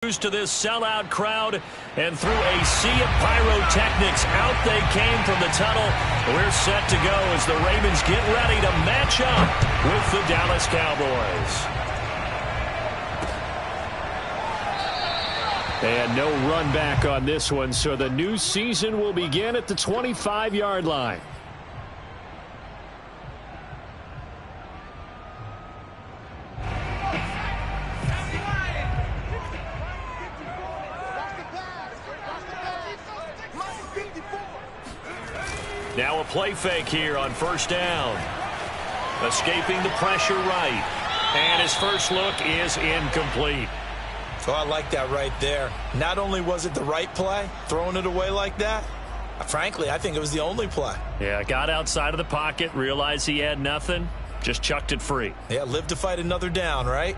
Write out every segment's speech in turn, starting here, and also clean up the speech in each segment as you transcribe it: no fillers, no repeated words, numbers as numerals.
To this sellout crowd, and through a sea of pyrotechnics, out they came from the tunnel. We're set to go as the Ravens get ready to match up with the Dallas Cowboys. And no run back on this one, so the new season will begin at the 25-yard line. Now a play fake here on first down. Escaping the pressure right. And his first look is incomplete. Oh, I like that right there. Not only was it the right play, throwing it away like that, frankly, I think it was the only play. Yeah, got outside of the pocket, realized he had nothing, just chucked it free. Yeah, live to fight another down, right?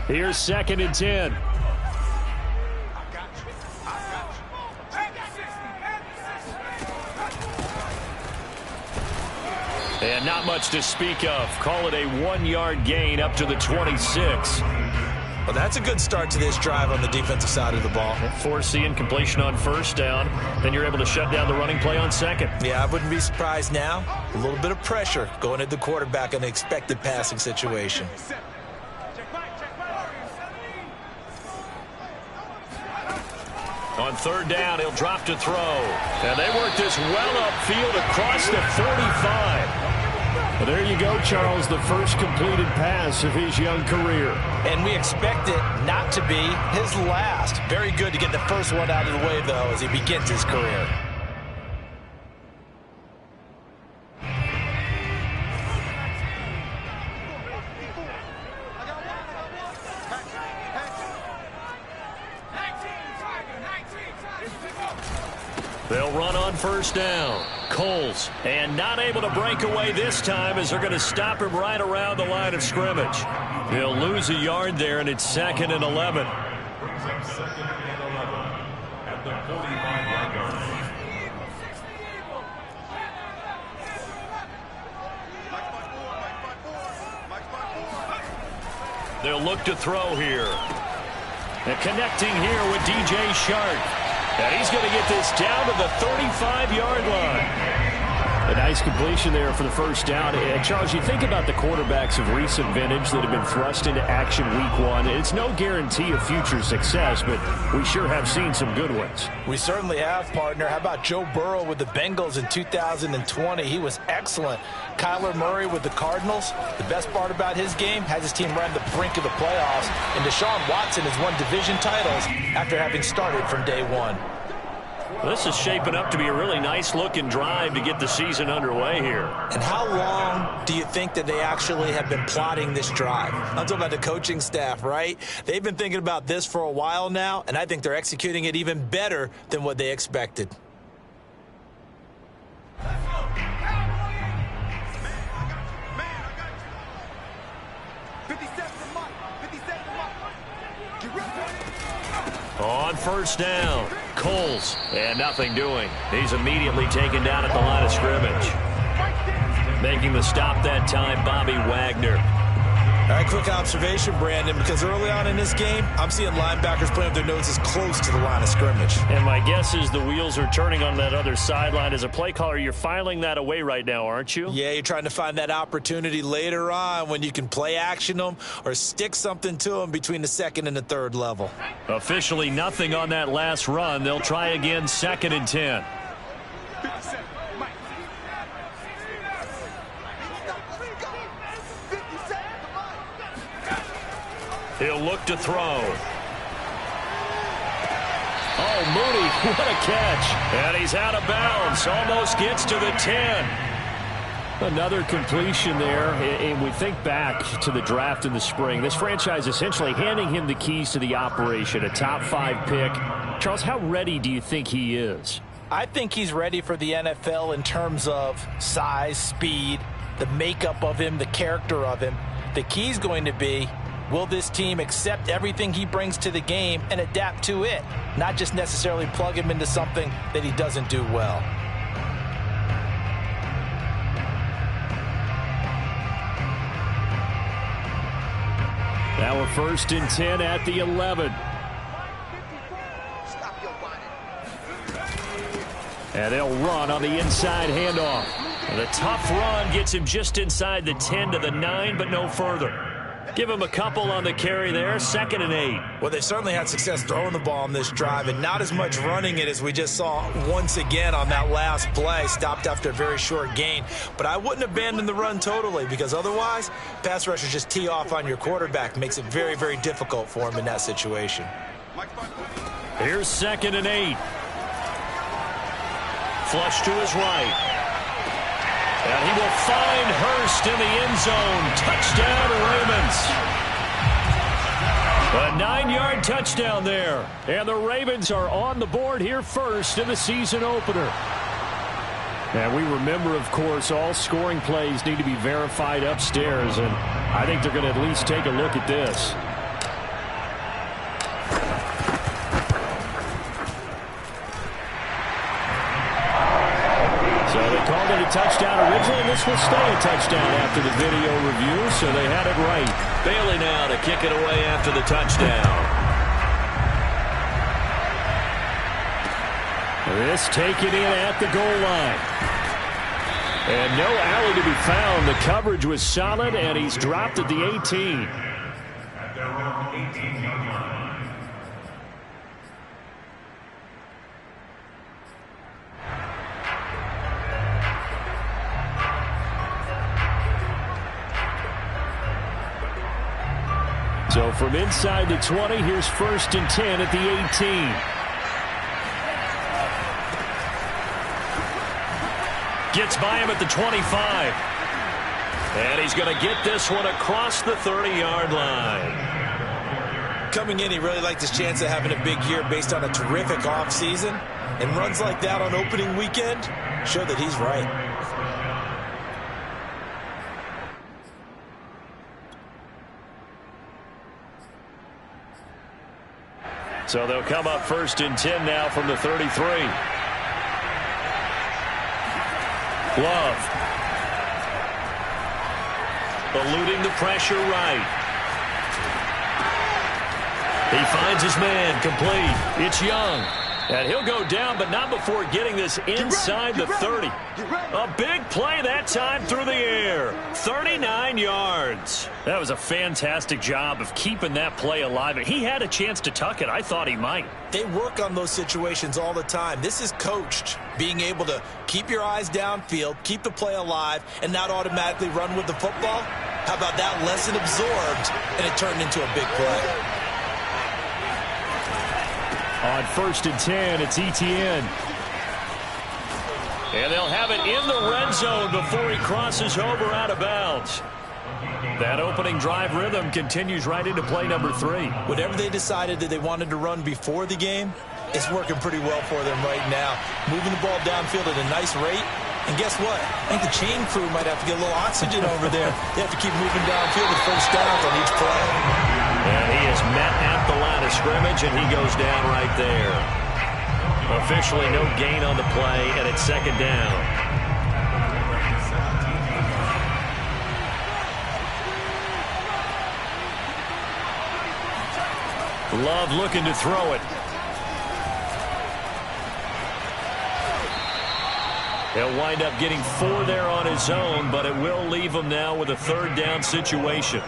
Here's 2nd and 10. And not much to speak of. Call it a 1-yard gain up to the 26. Well, that's a good start to this drive on the defensive side of the ball. Forcing completion on first down. Then you're able to shut down the running play on second. Yeah, I wouldn't be surprised now. A little bit of pressure going at the quarterback in an expected passing situation. On third down, he'll drop to throw. And they work this well upfield across the 45. Well, there you go, Charles, the first completed pass of his young career. And we expect it not to be his last. Very good to get the first one out of the way, though, as he begins his career. They'll run on first down. Coles, and not able to break away this time as they're going to stop him right around the line of scrimmage. He'll lose a yard there, and it's 2nd and 11. They'll look to throw here. And connecting here with DJ Shark. And he's going to get this down to the 35-yard line. A nice completion there for the first down. And Charles, you think about the quarterbacks of recent vintage that have been thrust into action week one. It's no guarantee of future success, but we sure have seen some good ones. We certainly have, partner. How about Joe Burrow with the Bengals in 2020? He was excellent. Kyler Murray with the Cardinals. The best part about his game has his team right on the brink of the playoffs. And Deshaun Watson has won division titles after having started from day one. Well, this is shaping up to be a really nice-looking drive to get the season underway here. And how long do you think that they actually have been plotting this drive? I'm talking about the coaching staff, right? They've been thinking about this for a while now, and I think they're executing it even better than what they expected. On first down, Coles, and nothing doing. He's immediately taken down at the line of scrimmage. Making the stop that time, Bobby Wagner. All right, quick observation, Brandon, because early on in this game, I'm seeing linebackers putting up their noses close to the line of scrimmage. And my guess is the wheels are turning on that other sideline. As a play caller, you're filing that away right now, aren't you? Yeah, you're trying to find that opportunity later on when you can play action them or stick something to them between the 2nd and the 3rd level. Officially nothing on that last run. They'll try again, 2nd and 10. He'll look to throw. Oh, Mooney, what a catch. And he's out of bounds. Almost gets to the 10. Another completion there. And we think back to the draft in the spring. This franchise essentially handing him the keys to the operation, a top 5 pick. Charles, how ready do you think he is? I think he's ready for the NFL in terms of size, speed, the makeup of him, the character of him. The key's going to be, will this team accept everything he brings to the game and adapt to it, not just necessarily plug him into something that he doesn't do well? So 1st and 10 at the 11. And they'll run on the inside handoff. And the tough run gets him just inside the 10 to the 9, but no further. Give him a couple on the carry there, 2nd and 8. Well, they certainly had success throwing the ball on this drive, and not as much running it as we just saw once again on that last play. Stopped after a very short gain. But I wouldn't abandon the run totally, because otherwise, pass rushers just tee off on your quarterback. Makes it very, very difficult for him in that situation. Here's 2nd and 8. Flush to his right. And he will find Hurst in the end zone. Touchdown, Ravens. A 9-yard touchdown there. And the Ravens are on the board here first in the season opener. And we remember, of course, all scoring plays need to be verified upstairs. And I think they're going to at least take a look at this. So they called it a touchdown originally, and this will stay a touchdown after the video review, so they had it right. Bailey now to kick it away after the touchdown. This taken in at the goal line. And no alley to be found. The coverage was solid, and he's dropped at the 18. So from inside the 20, here's 1st and 10 at the 18. Gets by him at the 25. And he's going to get this one across the 30-yard line. Coming in, he really liked his chance of having a big year based on a terrific offseason. And runs like that on opening weekend show that he's right. So they'll come up 1st and 10 now from the 33. Love. Eluding the pressure right. He finds his man complete. It's Young. And he'll go down, but not before getting this inside the 30. A big play that time through the air. 39 yards. That was a fantastic job of keeping that play alive. He had a chance to tuck it. I thought he might. They work on those situations all the time. This is coached, being able to keep your eyes downfield, keep the play alive, and not automatically run with the football. How about that lesson absorbed, and it turned into a big play. On 1st and 10, it's Etienne. And they'll have it in the red zone before he crosses over out of bounds. That opening drive rhythm continues right into play number 3. Whatever they decided that they wanted to run before the game, it's working pretty well for them right now. Moving the ball downfield at a nice rate. And guess what? I think the chain crew might have to get a little oxygen over there. They have to keep moving downfield with 1st downs on each play. And he is met at the line of scrimmage, and he goes down right there. Officially no gain on the play, and it's 2nd down. Love looking to throw it. He'll wind up getting 4 there on his own, but it will leave him now with a 3rd down situation.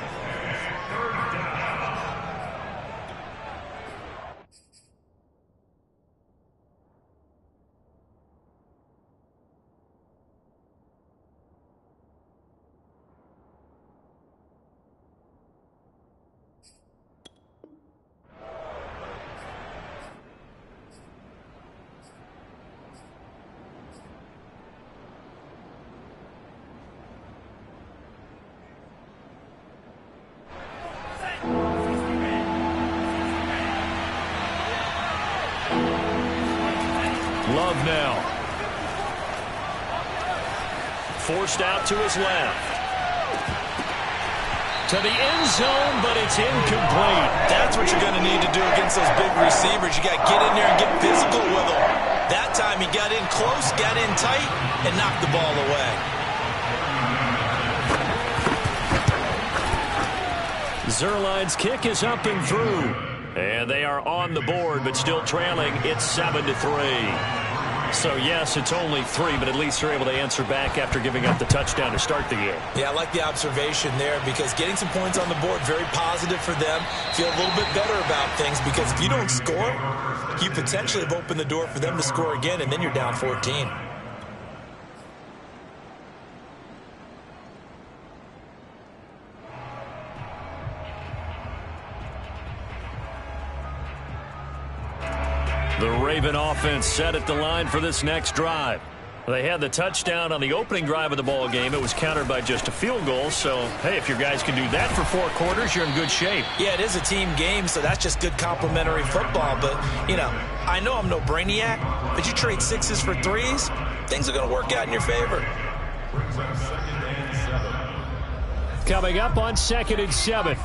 Love now. Forced out to his left. To the end zone, but it's incomplete. That's what you're going to need to do against those big receivers. You got to get in there and get physical with them. That time he got in close, got in tight, and knocked the ball away. Zerline's kick is up and through. And they are on the board, but still trailing. It's 7-3. So, yes, it's only 3, but at least they're able to answer back after giving up the touchdown to start the game. Yeah, I like the observation there because getting some points on the board, very positive for them. Feel a little bit better about things because if you don't score, you potentially have opened the door for them to score again, and then you're down 14. The Raven offense set at the line for this next drive. They had the touchdown on the opening drive of the ball game. It was countered by just a field goal. So, hey, if your guys can do that for 4 quarters, you're in good shape. Yeah, it is a team game, so that's just good complimentary football. But, you know, I know I'm no brainiac, but you trade 6s for 3s, things are going to work out in your favor. Coming up on 2nd and 7.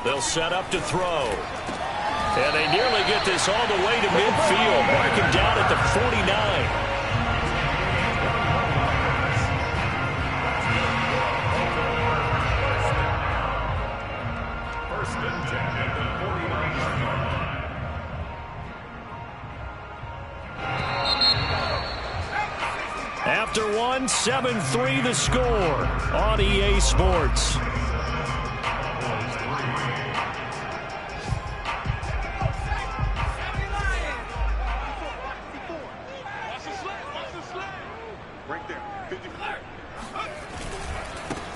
They'll set up to throw. And they nearly get this all the way to midfield. Marking down at the 49. First and 10 at the 49. After 1, 7-3 the score on EA Sports.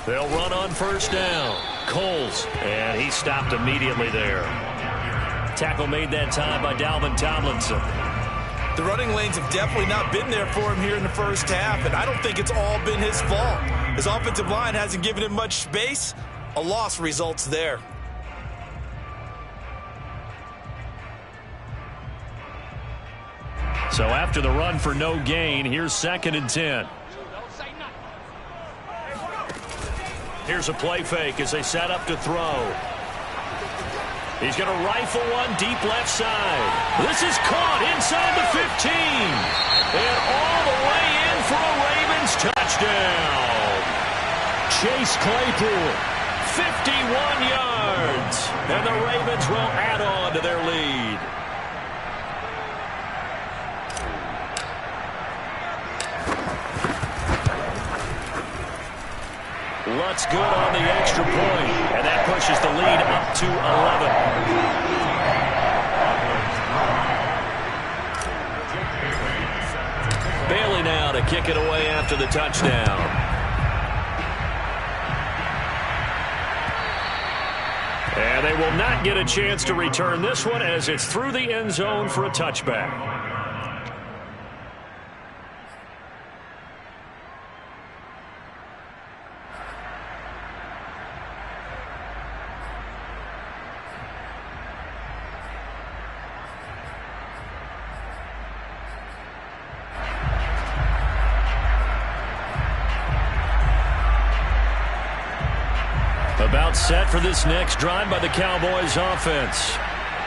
They'll run on first down. Coles, and he stopped immediately there. Tackle made that time by Dalvin Tomlinson. The running lanes have definitely not been there for him here in the first half, and I don't think it's all been his fault. His offensive line hasn't given him much space. A loss results there. So after the run for no gain, here's 2nd and 10. Here's a play fake as they set up to throw. He's going to rifle one deep left side. This is caught inside the 15. And all the way in for a Ravens touchdown. Chase Claypool, 51 yards. And the Ravens will add on to their lead. Lutz good on the extra point, and that pushes the lead up to 11. Bailey now to kick it away after the touchdown. And they will not get a chance to return this one as it's through the end zone for a touchback. About set for this next drive by the Cowboys offense.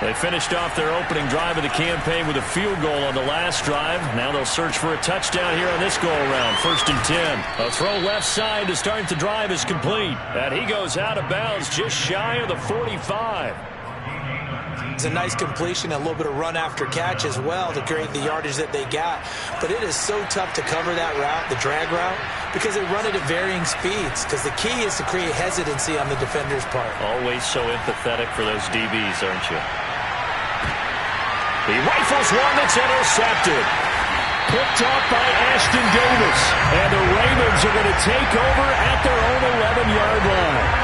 They finished off their opening drive of the campaign with a field goal on the last drive. Now they'll search for a touchdown here on this go-around. 1st and 10. A throw left side to start the drive is complete. And he goes out of bounds just shy of the 45. It's a nice completion, a little bit of run after catch as well to create the yardage that they got. But it is so tough to cover that route, the drag route, because they run it at varying speeds. Because the key is to create hesitancy on the defender's part. Always so empathetic for those DBs, aren't you? He rifles one that's intercepted. Picked off by Ashton Davis. And the Ravens are going to take over at their own 11-yard line.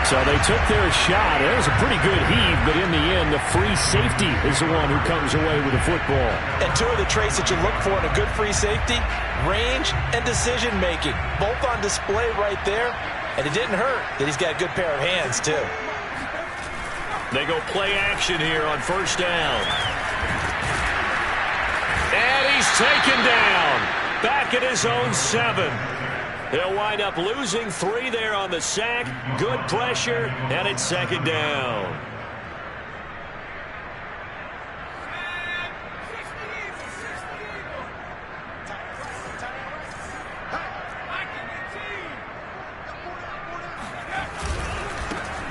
So they took their shot. It was a pretty good heave, but in the end, the free safety is the one who comes away with the football. And 2 of the traits that you look for in a good free safety, range and decision-making. Both on display right there, and it didn't hurt that he's got a good pair of hands, too. They go play action here on first down. And he's taken down. Back at his own 7. He'll wind up losing 3 there on the sack. Good pressure, and it's 2nd down.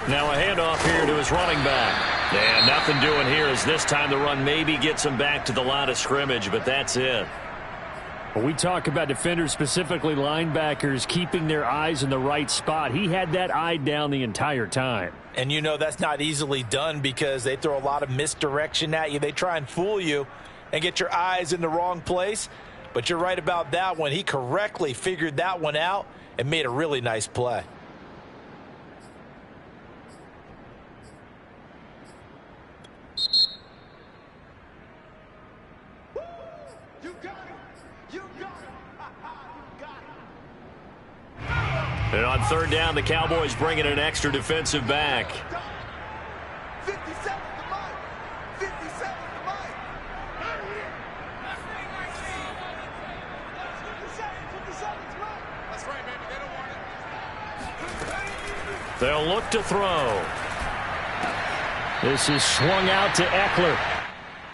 Now a handoff here to his running back. And nothing doing here as this time the run maybe gets him back to the line of scrimmage, but that's it. When we talk about defenders, specifically linebackers, keeping their eyes in the right spot, he had that eye down the entire time. And you know that's not easily done because they throw a lot of misdirection at you. They try and fool you and get your eyes in the wrong place. But you're right about that one. He correctly figured that one out and made a really nice play. And on third down, the Cowboys bring in an extra defensive back. 57 to Mike. 57 to Mike. 57 to Mike. That's right, baby. They don't want it. They'll look to throw. This is swung out to Eckler.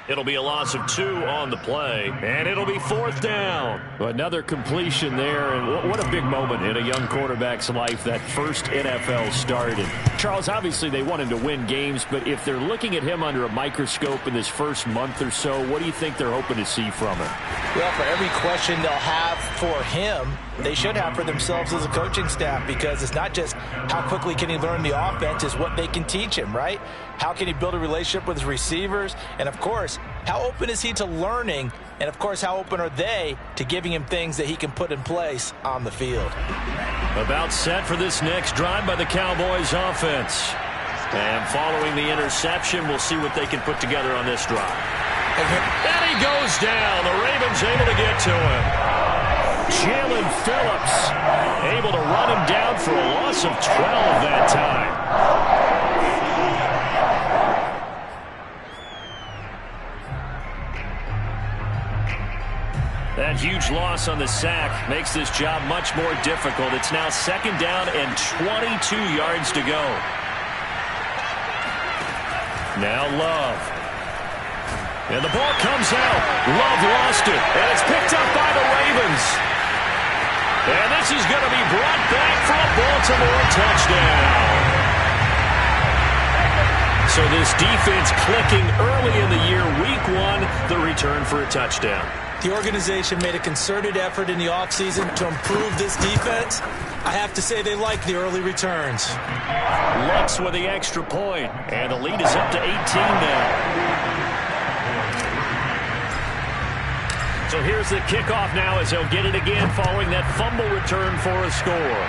It'll be a loss of 2 on the play, and it'll be fourth down. Another completion there, and what a big moment in a young quarterback's life, that first NFL start. And Charles, obviously they want him to win games, but if they're looking at him under a microscope in this first month or so, what do you think they're hoping to see from him? Well, for every question they'll have for him, they should have for themselves as a coaching staff, because it's not just how quickly can he learn the offense, it's what they can teach him, right? How can he build a relationship with his receivers? And, of course, how open is he to learning? And, of course, how open are they to giving him things that he can put in place on the field? About set for this next drive by the Cowboys offense. And following the interception, we'll see what they can put together on this drive. And he goes down. The Ravens able to get to him. Jalen Phillips able to run him down for a loss of 12 that time. That huge loss on the sack makes this job much more difficult. It's now second down and 22 yards to go. Now Love. And the ball comes out. Love lost it. And it's picked up by the Ravens. And this is going to be brought back for a Baltimore touchdown. So this defense clicking early in the year, week 1, the return for a touchdown. The organization made a concerted effort in the offseason to improve this defense. I have to say they like the early returns. Lux with the extra point, and the lead is up to 18 now. So here's the kickoff now as they'll get it again following that fumble return for a score.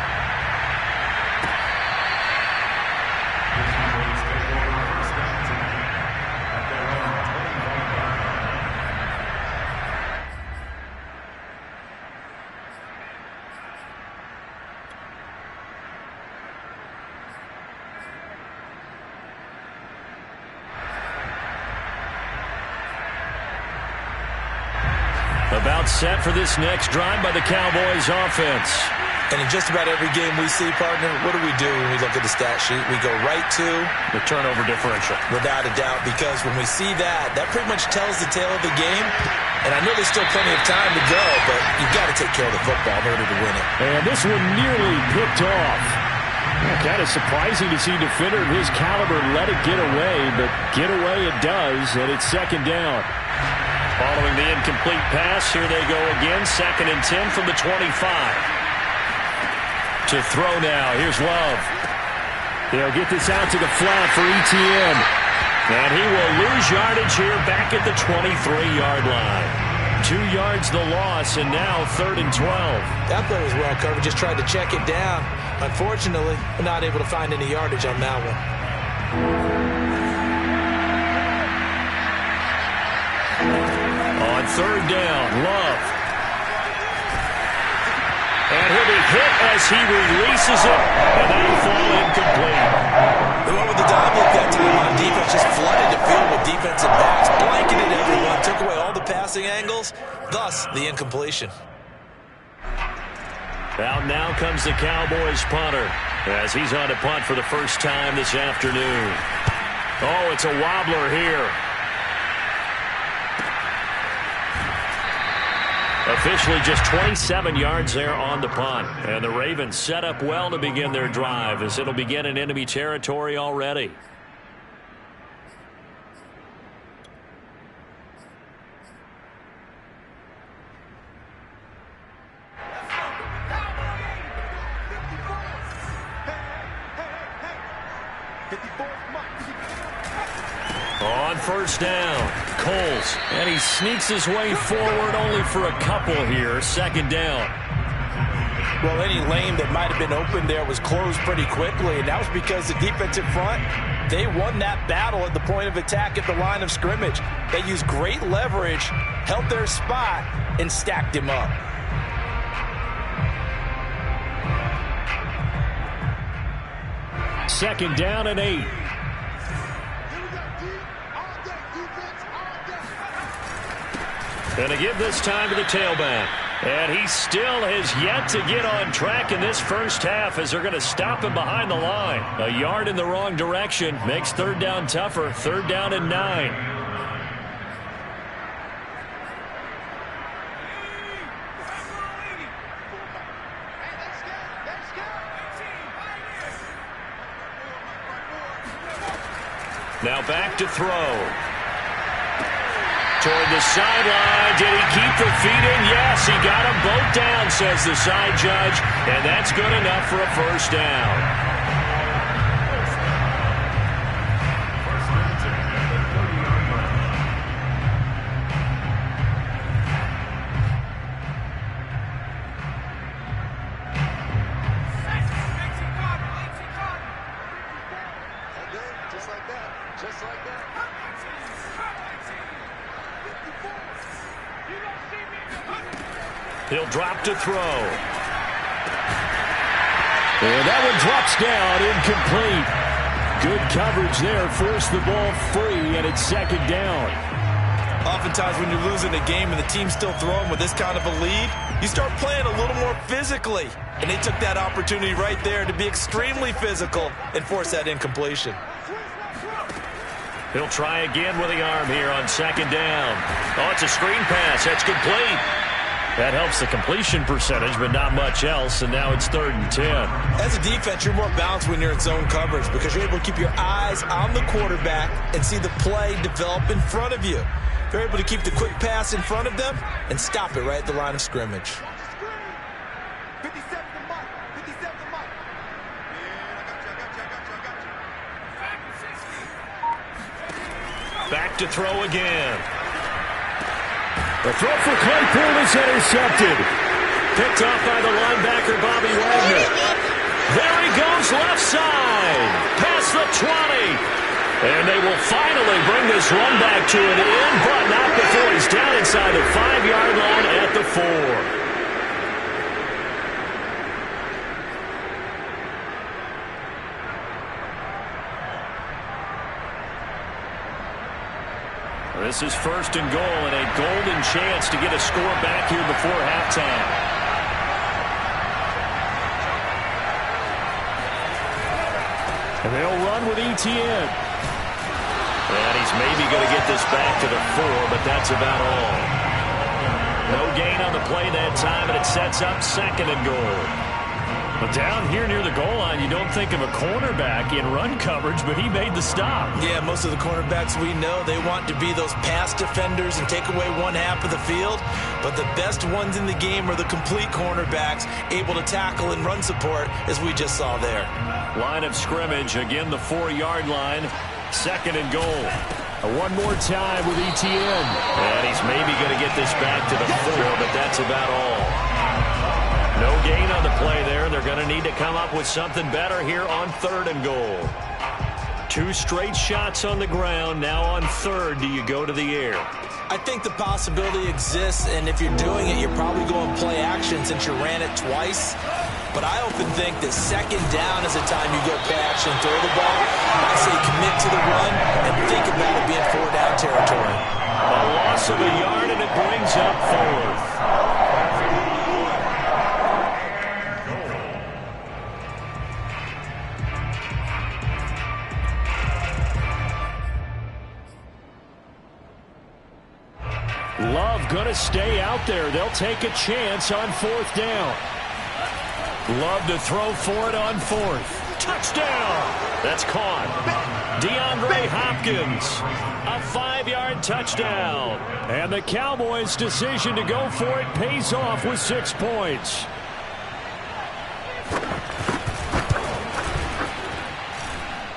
About set for this next drive by the Cowboys offense. And in just about every game we see, partner, what do we do when we look at the stat sheet? We go right to the turnover differential. Without a doubt, because when we see that, that pretty much tells the tale of the game. And I know there's still plenty of time to go, but you've got to take care of the football in order to win it. And this one nearly picked off. Kind of surprising to see a defender of his caliber let it get away, but get away it does, and it's second down. Following the incomplete pass, here they go again. 2nd and 10 from the 25. To throw now. Here's Love. They'll get this out to the flat for ETN. And he will lose yardage here back at the 23-yard line. 2 yards the loss, and now 3rd and 12. That play was well covered. Just tried to check it down. Unfortunately, we're not able to find any yardage on that one. On 3rd down, Love. And he'll be hit as he releases it, and that'll fall incomplete. They went with the dive look that time on defense, just flooded the field with defensive backs, blanketed everyone, took away all the passing angles, thus the incompletion. Out now comes the Cowboys punter as he's on to punt for the first time this afternoon. Oh, it's a wobbler here. Officially just 27 yards there on the punt. And the Ravens set up well to begin their drive as it'll begin in enemy territory already. On first down, Coles, and he sneaks his way forward only for a couple here. Second down. Well, any lane that might have been open there was closed pretty quickly, and that was because the defensive front, they won that battle at the point of attack at the line of scrimmage. They used great leverage, held their spot, and stacked him up. Second down and 8. And to give this time to the tailback. And he still has yet to get on track in this first half as they're going to stop him behind the line. A yard in the wrong direction makes third down tougher. Third down and 9. Now back to throw. Toward the sideline. Did he keep the feet in? Yes, he got them both down, says the side judge. And that's good enough for a first down. He'll drop to throw. And that one drops down, incomplete. Good coverage there, forced the ball free, and it's second down. Oftentimes when you're losing a game and the team's still throwing with this kind of a lead, you start playing a little more physically. And they took that opportunity right there to be extremely physical and force that incompletion. He'll try again with the arm here on second down. Oh, it's a screen pass. That's complete. That helps the completion percentage, but not much else, and now it's 3rd and 10. As a defense, you're more balanced when you're in zone coverage because you're able to keep your eyes on the quarterback and see the play develop in front of you. You're able to keep the quick pass in front of them and stop it right at the line of scrimmage. Back to throw again. The throw for Claypool is intercepted. Picked off by the linebacker, Bobby Wagner. There he goes, left side. Past the 20. And they will finally bring this run back to an end, but not before he's down inside the 5-yard line at the 4. This is 1st and goal and a golden chance to get a score back here before halftime. And they'll run with Etienne. And he's maybe going to get this back to the 4, but that's about all. No gain on the play that time, and it sets up 2nd and goal. But down here near the goal line, you don't think of a cornerback in run coverage, but he made the stop. Yeah, most of the cornerbacks we know, they want to be those pass defenders and take away one half of the field. But the best ones in the game are the complete cornerbacks, able to tackle and run support, as we just saw there. Line of scrimmage, again the 4-yard line, 2nd and goal. One more time with Etienne. And he's maybe going to get this back to the 4, but that's about all. No gain on the play there. They're going to need to come up with something better here on 3rd and goal. 2 straight shots on the ground. Now on 3rd, do you go to the air? I think the possibility exists, and if you're doing it, you're probably going play action since you ran it twice. But I often think that 2nd down is the time you go play action and throw the ball. I say commit to the run and think about it being 4-down territory. A loss of a yard, and it brings up 4th. Love going to stay out there. They'll take a chance on 4th down. Love to throw for it on 4th. Touchdown! That's caught. DeAndre Hopkins, a 5-yard touchdown. And the Cowboys' decision to go for it pays off with 6 points.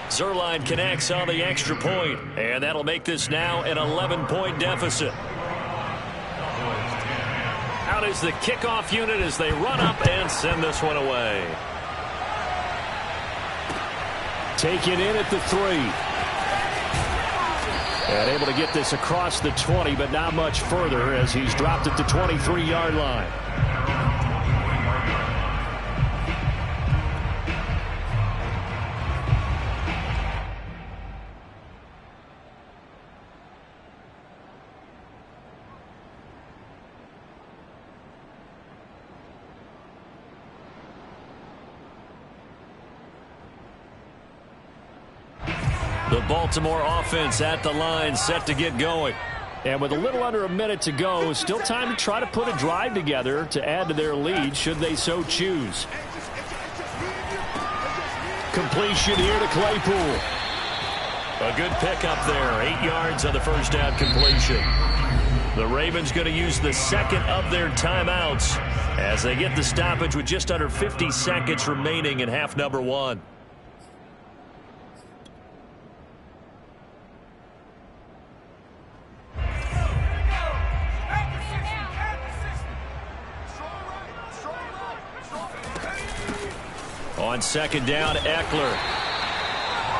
Zerline connects on the extra point, and that'll make this now an 11-point deficit. Out is the kickoff unit as they run up and send this one away. Taken in at the 3. And able to get this across the 20, but not much further as he's dropped at the 23-yard line. The Baltimore offense at the line, set to get going. And with a little under a minute to go, still time to try to put a drive together to add to their lead should they so choose. Completion here to Claypool. A good pickup there, 8 yards on the first down completion. The Ravens going to use the second of their timeouts as they get the stoppage with just under 50 seconds remaining in half number 1. On second down, Eckler.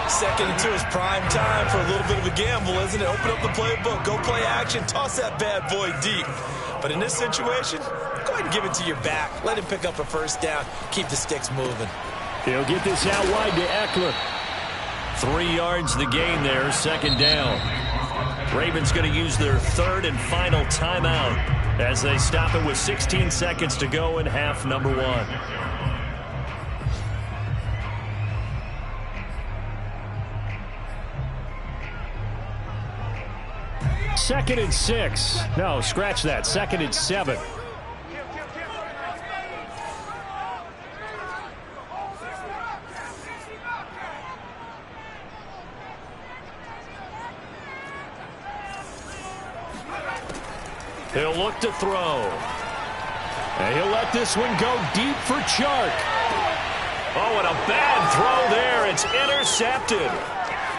Second and 2 is prime time for a little bit of a gamble, isn't it? Open up the playbook, go play action, toss that bad boy deep. But in this situation, go ahead and give it to your back. Let him pick up a first down. Keep the sticks moving. He'll get this out wide to Eckler. 3 yards the gain there, second down. Ravens going to use their third and final timeout as they stop it with 16 seconds to go in half number 1. Second and 6. No, scratch that. Second and 7. He'll look to throw. And he'll let this one go deep for Chark. Oh, and a bad throw there. It's intercepted.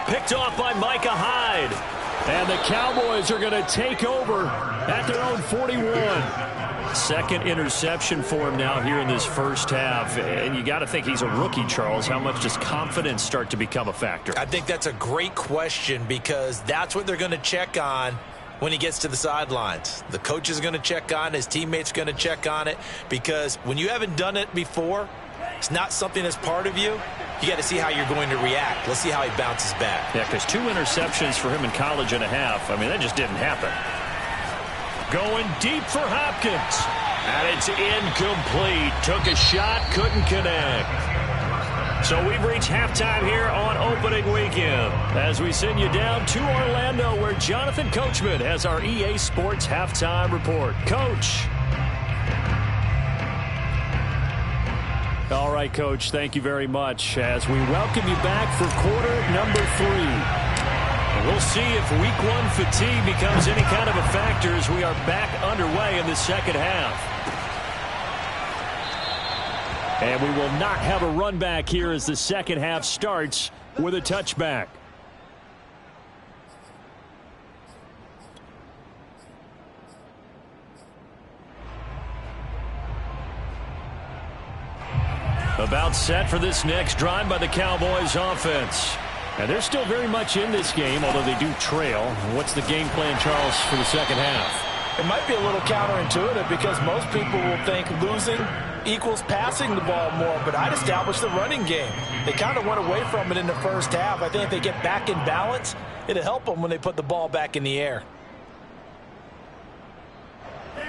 Picked off by Micah Hyde. And the Cowboys are going to take over at their own 41. Second interception for him now here in this first half. And you got to think he's a rookie, Charles. How much does confidence start to become a factor? I think that's a great question because that's what they're going to check on when he gets to the sidelines. The coach is going to check on it. His teammates are going to check on it because when you haven't done it before, it's not something that's part of you. You got to see how you're going to react. Let's see how he bounces back. Yeah, because 2 interceptions for him in college and a half. I mean, that just didn't happen. Going deep for Hopkins. And it's incomplete. Took a shot, couldn't connect. So we've reached halftime here on opening weekend as we send you down to Orlando where Jonathan Coachman has our EA Sports halftime report. Coach. All right, Coach, thank you very much as we welcome you back for quarter number 3. And we'll see if week 1 fatigue becomes any kind of a factor as we are back underway in the second half. And we will not have a run back here as the second half starts with a touchback. About set for this next drive by the Cowboys offense. And they're still very much in this game, although they do trail. What's the game plan, Charles, for the second half? It might be a little counterintuitive because most people will think losing equals passing the ball more, but I'd establish the running game. They kind of went away from it in the first half. I think if they get back in balance, it'll help them when they put the ball back in the air.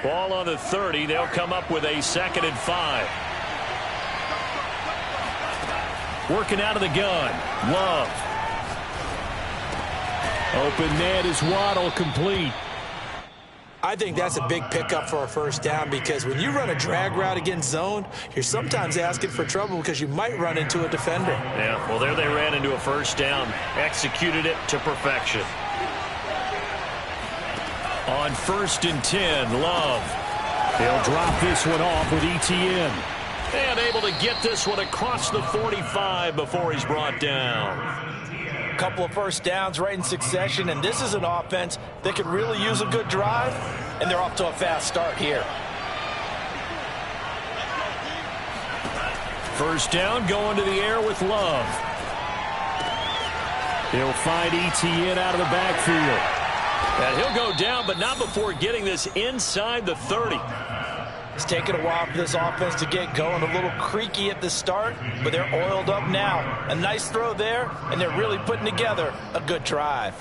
Ball on the 30. They'll come up with a 2nd and 5. Working out of the gun. Love. Open man is Waddle, complete. I think that's a big pickup for a first down because when you run a drag route against zone, you're sometimes asking for trouble because you might run into a defender. Yeah, well, there they ran into a first down. Executed it to perfection. On 1st and 10, Love. He'll drop this one off with ETN. And able to get this one across the 45 before he's brought down. Couple of first downs right in succession, and this is an offense that could really use a good drive, and they're off to a fast start here. First down, going to the air with Love. He'll find ETN out of the backfield. And he'll go down, but not before getting this inside the 30. It's taken a while for this offense to get going. A little creaky at the start, but they're oiled up now. A nice throw there, and they're really putting together a good drive.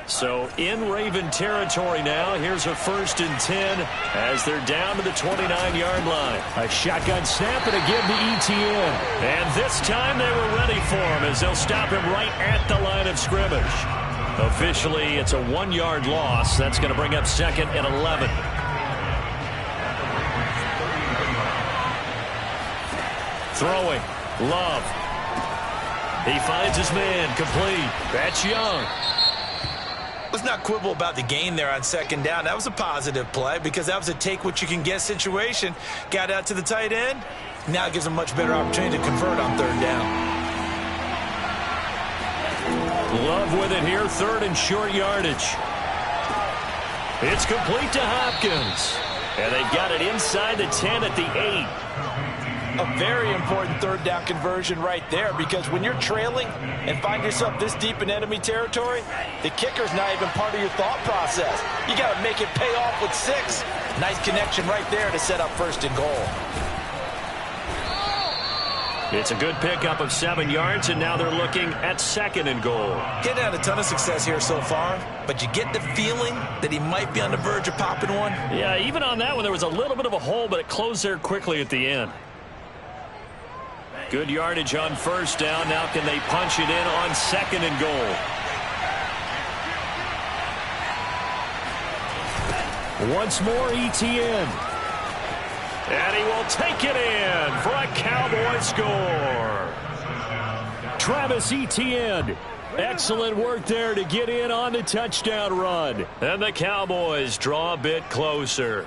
So in Raven territory now, here's a 1st and 10 as they're down to the 29-yard line. A shotgun snap and again to ETN. And this time they were ready for him as they'll stop him right at the line of scrimmage. Officially, it's a 1-yard loss. That's going to bring up 2nd and 11. Throwing. Love. He finds his man. Complete. That's Young. Let's not quibble about the gain there on 2nd down. That was a positive play because that was a take-what-you-can-get situation. Got out to the tight end. Now it gives them a much better opportunity to convert on 3rd down. Love with it here, 3rd and short yardage. It's complete to Hopkins. And they've got it inside the 10 at the 8. A very important 3rd down conversion right there because when you're trailing and find yourself this deep in enemy territory, the kicker's not even part of your thought process. You got to make it pay off with 6. Nice connection right there to set up 1st and goal. It's a good pickup of 7 yards, and now they're looking at 2nd and goal. Getting had a ton of success here so far, but you get the feeling that he might be on the verge of popping one. Yeah, even on that one, there was a little bit of a hole, but it closed there quickly at the end. Good yardage on 1st down. Now can they punch it in on 2nd and goal? Once more, ETN. And he will take it in for a Cowboy score. Travis Etienne. Excellent work there to get in on the touchdown run. And the Cowboys draw a bit closer.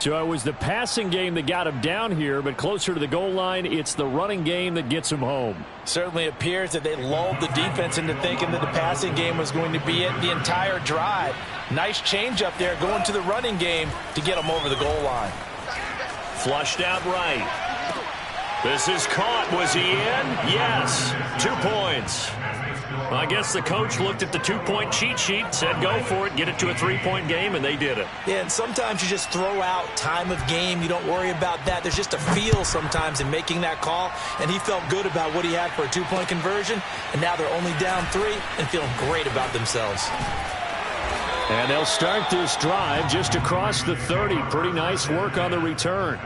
So it was the passing game that got him down here, but closer to the goal line, it's the running game that gets him home. Certainly appears that they lulled the defense into thinking that the passing game was going to be it the entire drive. Nice change up there going to the running game to get them over the goal line. Flushed out right. This is caught. Was he in? Yes. 2 points. I guess the coach looked at the 2-point cheat sheet, said go for it, get it to a 3-point game, and they did it. Yeah, and sometimes you just throw out time of game. You don't worry about that. There's just a feel sometimes in making that call, and he felt good about what he had for a 2-point conversion, and now they're only down 3 and feeling great about themselves. And they'll start this drive just across the 30. Pretty nice work on the return.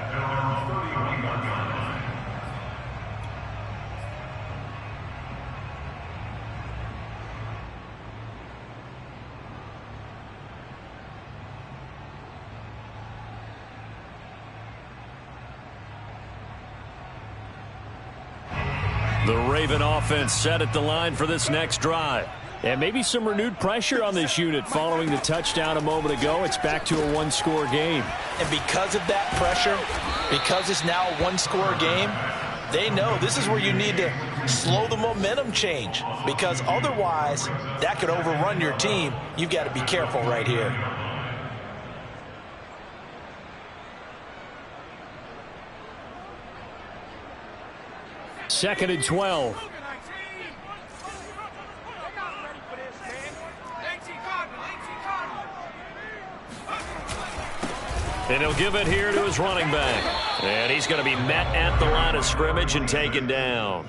The Raven offense set at the line for this next drive. And maybe some renewed pressure on this unit following the touchdown a moment ago. It's back to a 1-score game. And because of that pressure, because it's now a 1-score game, they know this is where you need to slow the momentum change. Because otherwise, that could overrun your team. You've got to be careful right here. Second and 12. And he'll give it here to his running back. And he's going to be met at the line of scrimmage and taken down.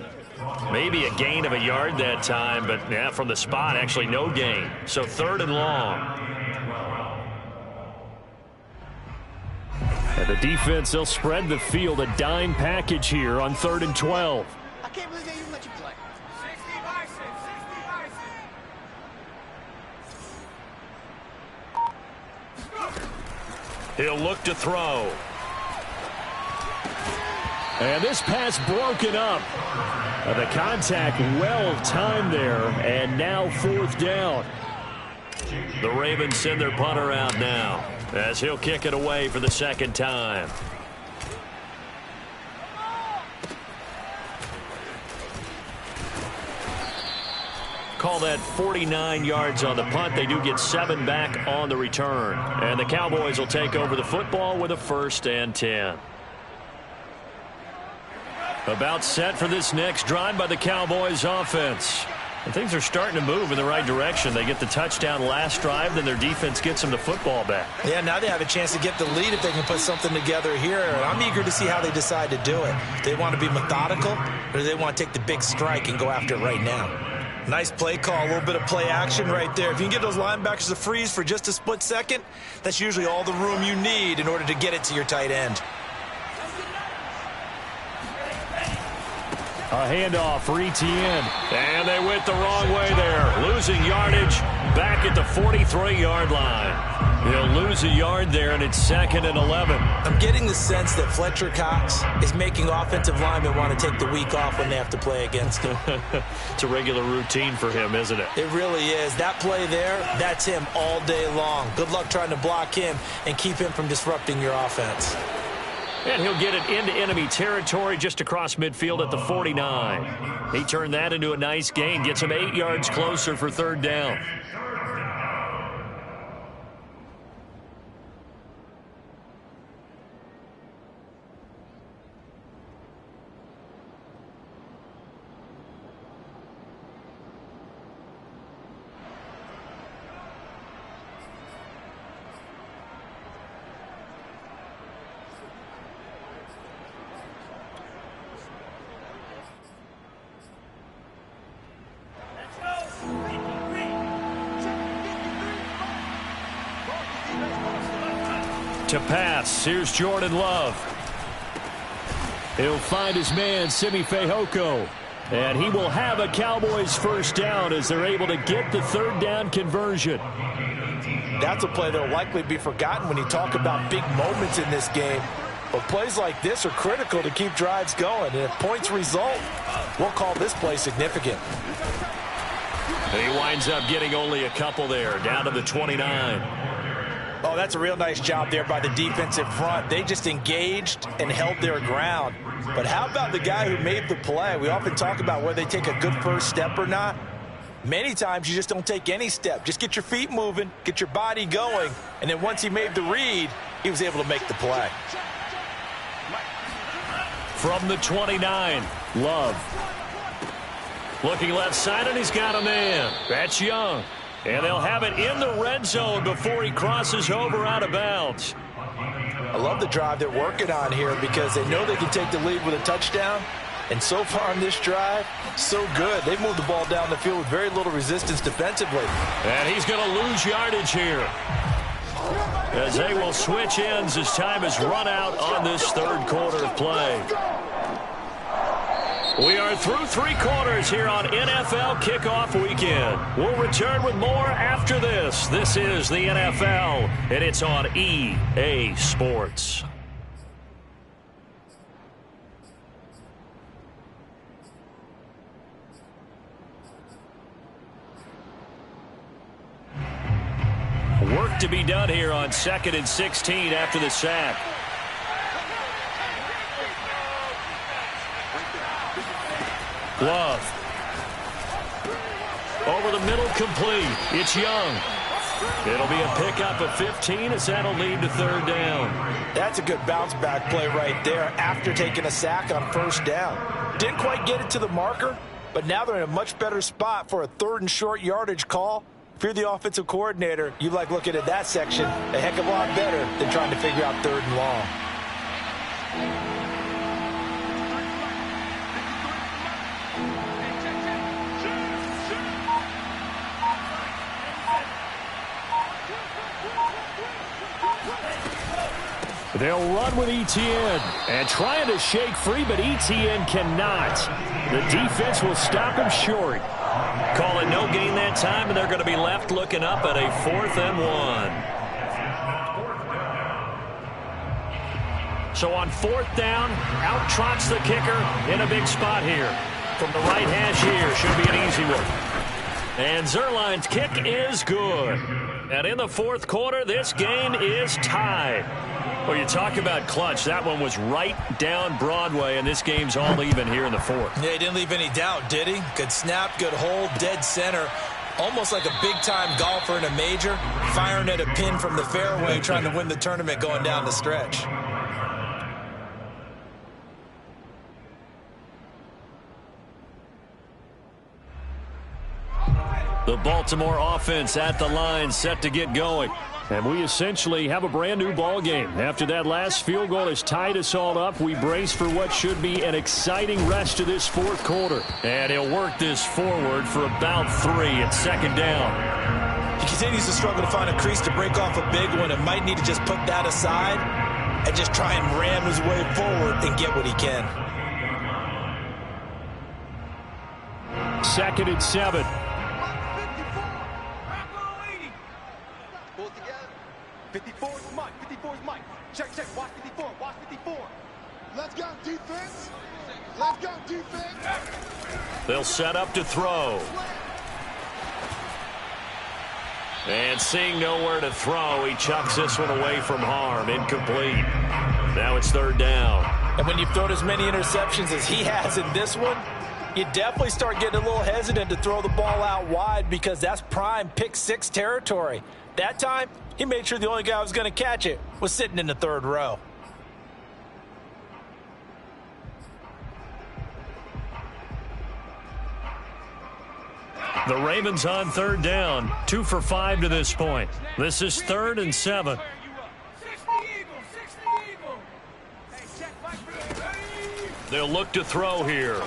Maybe a gain of a yard that time, but yeah, from the spot, actually no gain. So 3rd and long. And the defense, they'll spread the field, a dime package here on 3rd and 12. I can't believe they even let you play. 60 by 6, 60 by 6. He'll look to throw. And this pass broken up. The contact well timed there, and now 4th down. The Ravens send their punter out now as he'll kick it away for the 2nd time. Call that 49 yards on the punt. They do get 7 back on the return. And the Cowboys will take over the football with a 1st and 10. About set for this next drive by the Cowboys offense. And things are starting to move in the right direction. They get the touchdown last drive, then their defense gets them the football back. Yeah, now they have a chance to get the lead if they can put something together here. And I'm eager to see how they decide to do it. Do they want to be methodical, or do they want to take the big strike and go after it right now? Nice play call, a little bit of play action right there. If you can get those linebackers to freeze for just a split second, that's usually all the room you need in order to get it to your tight end. A handoff for Etienne. And they went the wrong way there. Losing yardage back at the 43-yard line. He'll lose a yard there, and it's 2nd and 11. I'm getting the sense that Fletcher Cox is making offensive linemen want to take the week off when they have to play against him. It's a regular routine for him, isn't it? It really is. That play there, that's him all day long. Good luck trying to block him and keep him from disrupting your offense. And he'll get it into enemy territory just across midfield at the 49. He turned that into a nice gain. Gets him 8 yards closer for 3rd down. To pass, here's Jordan Love. He'll find his man, Simi Fehoko. And he will have a Cowboys 1st down as they're able to get the 3rd down conversion. That's a play that will likely be forgotten when you talk about big moments in this game. But plays like this are critical to keep drives going. And if points result, we'll call this play significant. And he winds up getting only a couple there, down to the 29. Oh, that's a real nice job there by the defensive front. They just engaged and held their ground. But how about the guy who made the play? We often talk about whether they take a good first step or not. Many times you just don't take any step. Just get your feet moving, get your body going, and then once he made the read, he was able to make the play. From the 29, Love. Looking left side, and he's got a man. That's Young. And they'll have it in the red zone before he crosses over out of bounds. I love the drive they're working on here because they know they can take the lead with a touchdown. And so far on this drive, so good. They've moved the ball down the field with very little resistance defensively. And he's going to lose yardage here, as they will switch ends as time is run out on this 3rd quarter of play. We are through 3 quarters here on NFL Kickoff Weekend. We'll return with more after this. This is the NFL, and it's on EA Sports. Work to be done here on 2nd and 16 after the sack. Love. Over the middle, complete. It's Young. It'll be a pickup of 15 as that'll lead to 3rd down. That's a good bounce back play right there after taking a sack on 1st down. Didn't quite get it to the marker, but now they're in a much better spot for a 3rd and short yardage call. If you're the offensive coordinator, you like looking at that section a heck of a lot better than trying to figure out 3rd and long. They'll run with Etienne and trying to shake free, but Etienne cannot. The defense will stop him short. Call it no gain that time, and they're going to be left looking up at a 4th and 1. So on 4th down, out trots the kicker in a big spot here. From the right hash here, should be an easy one. And Zerline's kick is good. And in the 4th quarter, this game is tied. Well, you talk about clutch. That one was right down Broadway, and this game's all even here in the 4th. Yeah, he didn't leave any doubt, did he? Good snap, good hold, dead center. Almost like a big-time golfer in a major, firing at a pin from the fairway, trying to win the tournament going down the stretch. The Baltimore offense at the line, set to get going. And we essentially have a brand new ball game. After that last field goal has tied us all up, we brace for what should be an exciting rest of this 4th quarter. And he'll work this forward for about 3 at 2nd down. He continues to struggle to find a crease to break off a big one and might need to just put that aside and just try and ram his way forward and get what he can. 2nd and 7. Pull it together. 54 is Mike. 54 is Mike. Check. Watch 54. Watch 54. Let's go, defense. Let's go, defense. They'll set up to throw. And seeing nowhere to throw, he chucks this one away from harm. Incomplete. Now it's 3rd down. And when you've thrown as many interceptions as he has in this one, you definitely start getting a little hesitant to throw the ball out wide because that's prime pick 6 territory. That time, he made sure the only guy who was going to catch it was sitting in the 3rd row. The Ravens on 3rd down, 2 for 5 to this point. This is 3rd and 7. They'll look to throw here.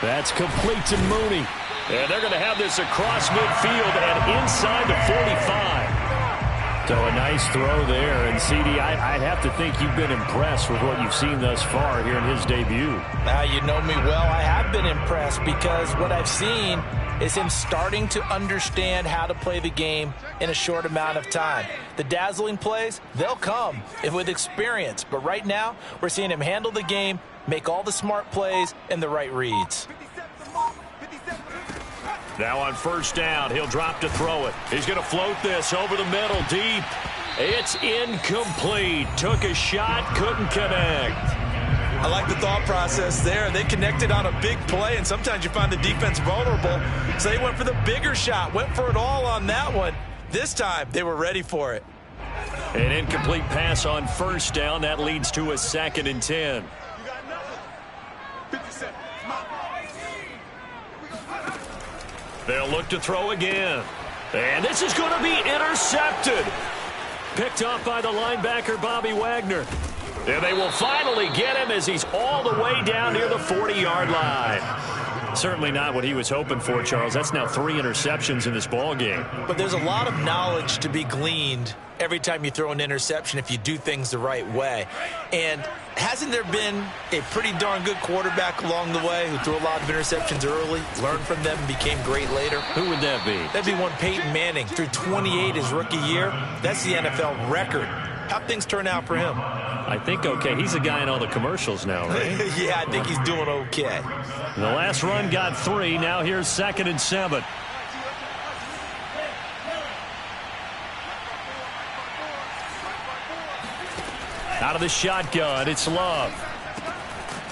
That's complete to Mooney. And they're going to have this across midfield and inside the 45. So a nice throw there. And, CD, I'd have to think you've been impressed with what you've seen thus far here in his debut. Now, you know me well. I have been impressed because what I've seen is him starting to understand how to play the game in a short amount of time. The dazzling plays, they'll come with experience. But right now, we're seeing him handle the game, make all the smart plays, and the right reads. Now on 1st down, he'll drop to throw it. He's going to float this over the middle deep. It's incomplete. Took a shot, couldn't connect. I like the thought process there. They connected on a big play, and sometimes you find the defense vulnerable. So they went for the bigger shot, went for it all on that one. This time, they were ready for it. An incomplete pass on 1st down. That leads to a 2nd and 10. They'll look to throw again. And this is going to be intercepted. Picked off by the linebacker, Bobby Wagner. And they will finally get him as he's all the way down near the 40-yard line. Certainly not what he was hoping for, Charles. That's now 3 interceptions in this ball game. But there's a lot of knowledge to be gleaned every time you throw an interception if you do things the right way. And hasn't there been a pretty darn good quarterback along the way who threw a lot of interceptions early, learned from them, and became great later? Who would that be? That'd be one Peyton Manning. Threw 28 his rookie year. That's the NFL record. How'd things turn out for him? I think okay. He's a guy in all the commercials now, right? Yeah, I think he's doing okay. The last run got 3. Now here's 2nd and 7. Out of the shotgun, it's Love.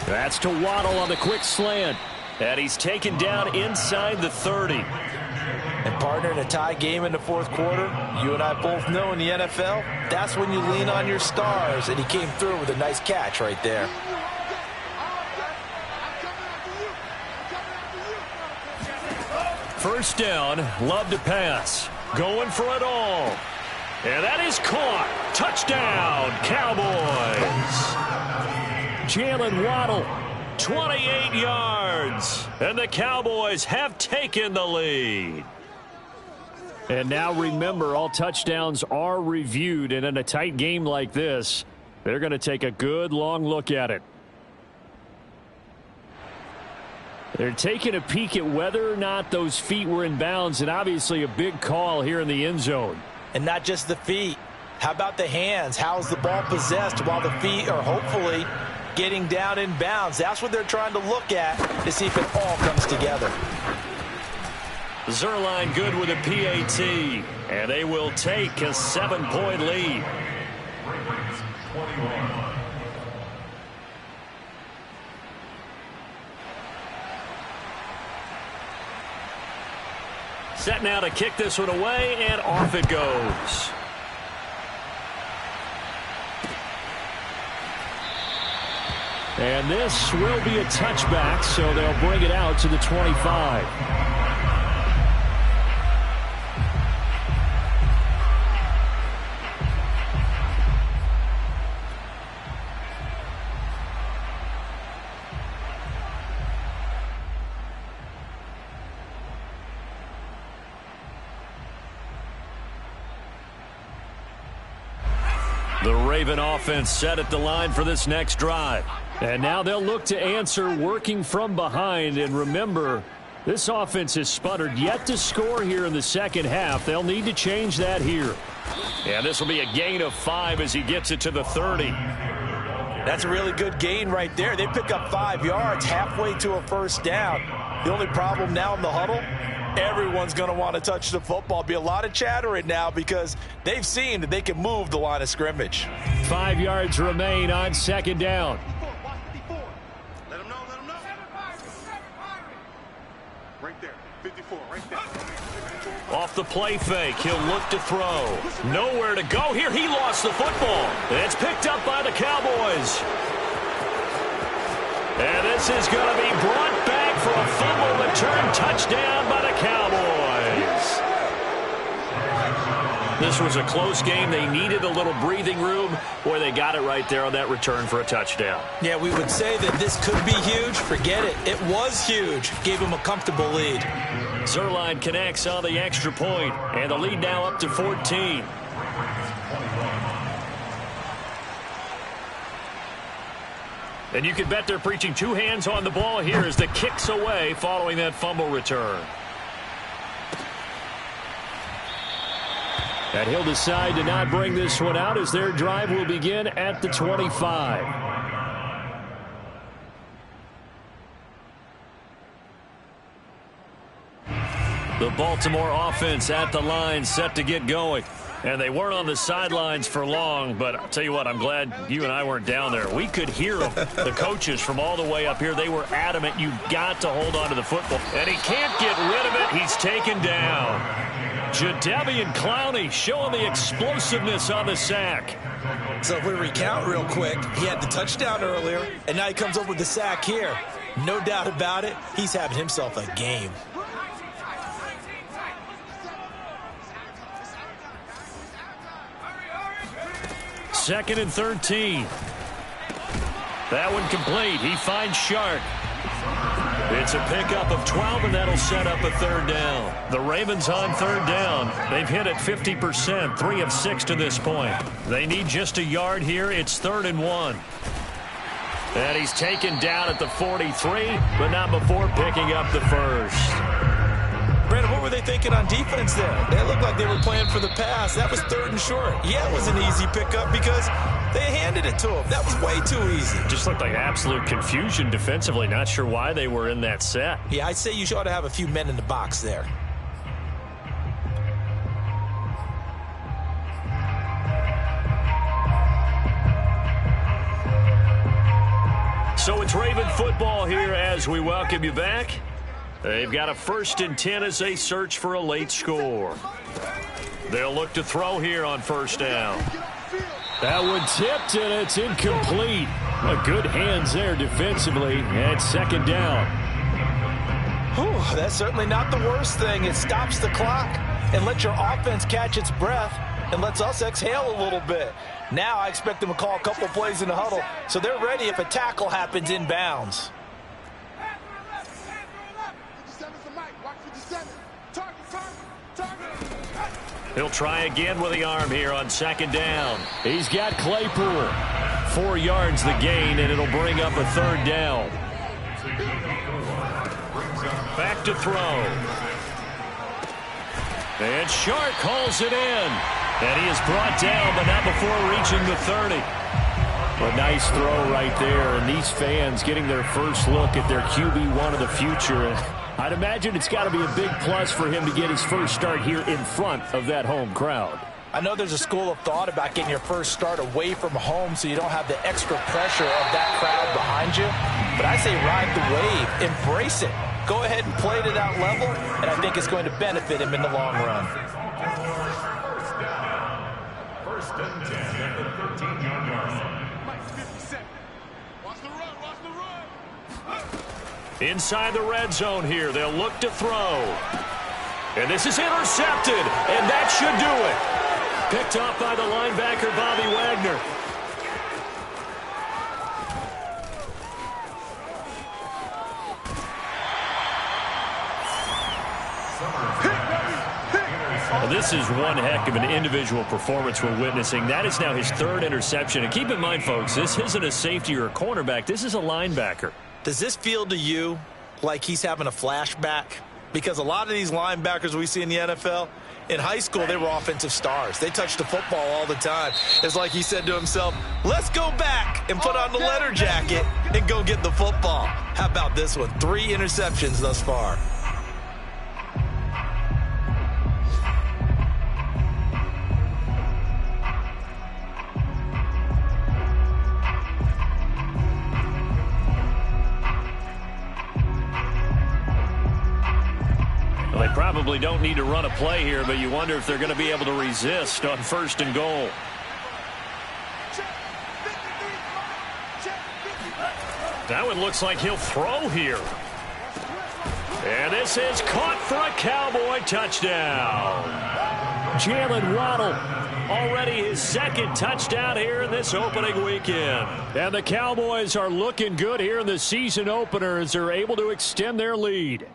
That's to Waddle on the quick slant. And he's taken down inside the 30. And, partner, in a tie game in the 4th quarter, you and I both know in the NFL, that's when you lean on your stars. And he came through with a nice catch right there. First down, Love to pass. Going for it all. And that is caught. Touchdown, Cowboys. Jalen Waddle, 28 yards. And the Cowboys have taken the lead. And now remember, all touchdowns are reviewed. And in a tight game like this, they're going to take a good long look at it. They're taking a peek at whether or not those feet were in bounds. And obviously a big call here in the end zone. And not just the feet. How about the hands? How's the ball possessed while the feet are hopefully getting down in bounds? That's what they're trying to look at to see if it all comes together. Zerline good with a PAT, and they will take a 7-point lead. Set now to kick this one away, and off it goes. And this will be a touchback, so they'll bring it out to the 25. The Raven offense set at the line for this next drive. And now they'll look to answer working from behind. And remember, this offense has sputtered yet to score here in the second half. They'll need to change that here. And this will be a gain of 5 as he gets it to the 30. That's a really good gain right there. They pick up 5 yards halfway to a first down. The only problem now in the huddle, everyone's going to want to touch the football. Be a lot of chattering now because they've seen that they can move the line of scrimmage. 5 yards remain on second down. Let them know, let them know. Right there, 54, right there. Off the play fake, he'll look to throw. Nowhere to go here. He lost the football. It's picked up by the Cowboys. And this is going to be brought back for a fumble return touchdown by the Cowboys. This was a close game. They needed a little breathing room. Boy, they got it right there on that return for a touchdown. Yeah, we would say that this could be huge. Forget it. It was huge. Gave him a comfortable lead. Zerline connects on the extra point, and the lead now up to 14. And you can bet they're preaching 2 hands on the ball here as the kick's away following that fumble return. And he'll decide to not bring this one out as their drive will begin at the 25. The Baltimore offense at the line set to get going. And they weren't on the sidelines for long, but I'll tell you what, I'm glad you and I weren't down there. We could hear them, the coaches from all the way up here. They were adamant, you've got to hold on to the football. And he can't get rid of it. He's taken down. Jadeveon Clowney showing the explosiveness on the sack. So if we recount real quick, he had the touchdown earlier, and now he comes up with the sack here. No doubt about it, he's having himself a game. Second and 13. That one complete. He finds Shark. It's a pickup of 12, and that'll set up a third down. The Ravens on third down. They've hit it 50%, 3 of 6 to this point. They need just a yard here. It's 3rd and 1. And he's taken down at the 43, but not before picking up the first. Brandon, what were they thinking on defense there? They looked like they were playing for the pass. That was 3rd and short. Yeah, it was an easy pickup because they handed it to him. That was way too easy. Just looked like absolute confusion defensively. Not sure why they were in that set. Yeah, I'd say you ought to have a few men in the box there. So it's Raven football here as we welcome you back. They've got a 1st and 10 as they search for a late score. They'll look to throw here on first down. That one tipped, and it's incomplete. Good hands there defensively at second down. Whew, that's certainly not the worst thing. It stops the clock and lets your offense catch its breath and lets us exhale a little bit. Now I expect them to call a couple plays in the huddle so they're ready if a tackle happens inbounds. He'll try again with the arm here on second down. He's got Claypool. 4 yards the gain, and it'll bring up a third down. Back to throw. And Shark calls it in. And he is brought down, but not before reaching the 30. A nice throw right there, and these fans getting their first look at their QB1 of the future. I'd imagine it's got to be a big plus for him to get his first start here in front of that home crowd. I know there's a school of thought about getting your first start away from home so you don't have the extra pressure of that crowd behind you. But I say ride the wave, embrace it. Go ahead and play to that level, and I think it's going to benefit him in the long run. First and 10 at the 13-yard line. Mike's 57. Watch the run, watch the run. Inside the red zone here, they'll look to throw. And this is intercepted, and that should do it. Picked up by the linebacker, Bobby Wagner. Well, this is one heck of an individual performance we're witnessing. That is now his third interception. And keep in mind, folks, this isn't a safety or a cornerback. This is a linebacker. Does this feel to you like he's having a flashback? Because a lot of these linebackers we see in the NFL, in high school, they were offensive stars. They touched the football all the time. It's like he said to himself, let's go back and put on the leather jacket and go get the football. How about this one? 3 interceptions thus far. Well, they probably don't need to run a play here, but you wonder if they're going to be able to resist on 1st and goal. That one looks like he'll throw here. And this is caught for a Cowboy touchdown. Jalen Waddle, already his 2nd touchdown here in this opening weekend. And the Cowboys are looking good here in the season opener as they're able to extend their lead.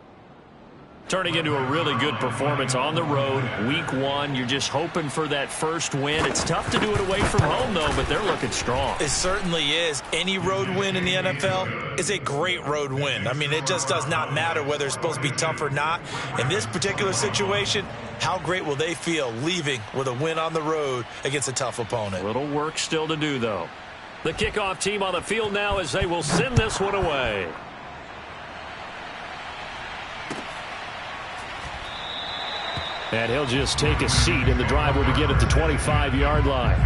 Turning into a really good performance on the road. Week 1, you're just hoping for that first win. It's tough to do it away from home, though, but they're looking strong. It certainly is. Any road win in the NFL is a great road win. I mean, it just does not matter whether it's supposed to be tough or not. In this particular situation, how great will they feel leaving with a win on the road against a tough opponent? Little work still to do, though. The kickoff team on the field now as they will send this one away. And he'll just take a seat, and the drive will begin at the 25-yard line.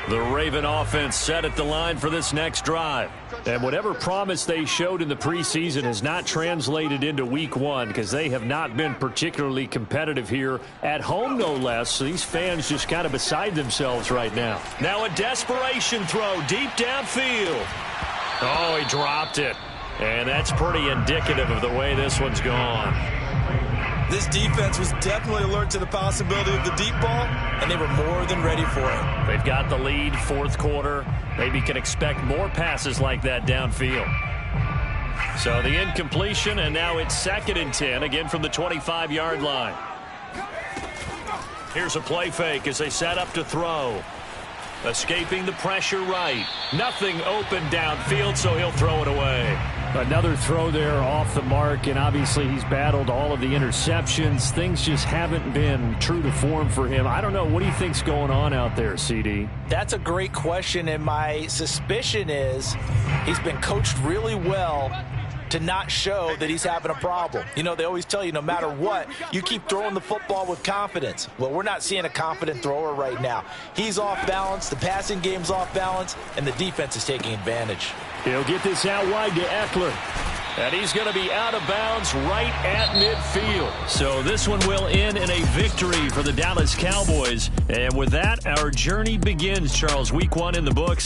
The Raven offense set at the line for this next drive. And whatever promise they showed in the preseason has not translated into week 1 because they have not been particularly competitive here at home, no less. So these fans just kind of beside themselves right now. Now a desperation throw deep downfield. Oh, he dropped it. And that's pretty indicative of the way this one's gone. This defense was definitely alert to the possibility of the deep ball, and they were more than ready for it. They've got the lead, 4th quarter. Maybe can expect more passes like that downfield. So the incompletion, and now it's 2nd and 10, again from the 25-yard line. Here's a play fake as they set up to throw. Escaping the pressure right. Nothing open downfield, so he'll throw it away. Another throw there off the mark, and obviously he's battled all of the interceptions. Things just haven't been true to form for him. I don't know. What do you think's going on out there, CD? That's a great question, and my suspicion is he's been coached really well to not show that he's having a problem. You know, they always tell you no matter what, you keep throwing the football with confidence. Well, we're not seeing a confident thrower right now. He's off balance, the passing game's off balance, and the defense is taking advantage. He'll get this out wide to Eckler. And he's going to be out of bounds right at midfield. So this one will end in a victory for the Dallas Cowboys. And with that, our journey begins, Charles. Week 1 in the books.